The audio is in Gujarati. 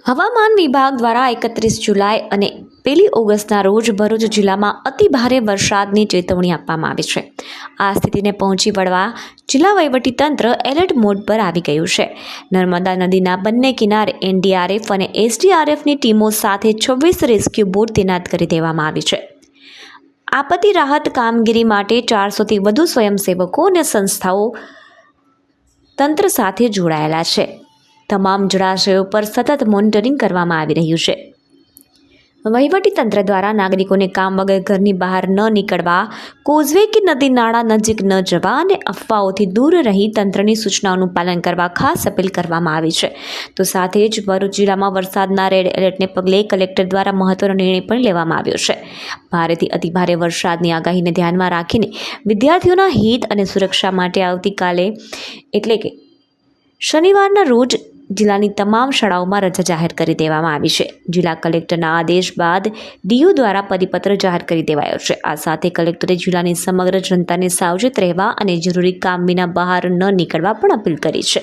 હવામાન વિભાગ દ્વારા 31 જુલાઈ અને 1 ઓગસ્ટના રોજ ભરૂચ જિલ્લામાં અતિ ભારે વરસાદની ચેતવણી આપવામાં આવી છે. આ સ્થિતિને પહોંચી વળવા જિલ્લા વહીવટીતંત્ર એલર્ટ મોડ પર આવી ગયું છે. નર્મદા નદીના બંને કિનારે એનડીઆરએફ અને એસડીઆરએફની ટીમો સાથે 26 રેસ્ક્યુ બોટ તૈનાત કરી દેવામાં આવી છે. આપત્તિ રાહત કામગીરી માટે 400થી વધુ સ્વયંસેવકો અને સંસ્થાઓ તંત્ર સાથે જોડાયેલા છે. તમામ જળાશયો પર સતત મોનિટરિંગ કરવામાં આવી રહ્યું છે. વહીવટીતંત્ર દ્વારા નાગરિકોને કામ વગર ઘરની બહાર ન નીકળવા, કોઝવે કે નદી નાળા નજીક ન જવા અને અફવાઓથી દૂર રહી તંત્રની સૂચનાઓનું પાલન કરવા ખાસ અપીલ કરવામાં આવી છે. તો સાથે જ ભરૂચ જિલ્લામાં વરસાદના રેડ એલર્ટને પગલે કલેક્ટર દ્વારા મહત્વનો નિર્ણય પણ લેવામાં આવ્યો છે. ભારેથી અતિભારે વરસાદની આગાહીને ધ્યાનમાં રાખીને વિદ્યાર્થીઓના હિત અને સુરક્ષા માટે આવતીકાલે એટલે કે શનિવારના રોજ જિલ્લાની તમામ શાળાઓમાં રજા જાહેર કરી દેવામાં આવી છે. જિલ્લા કલેક્ટરના આદેશ બાદ ડીઓ દ્વારા પરિપત્ર જાહેર કરી દેવાયો છે. આ સાથે કલેક્ટરે જિલ્લાની સમગ્ર જનતાને સાવચેત રહેવા અને જરૂરી કામ વિના બહાર ન નીકળવા પણ અપીલ કરી છે.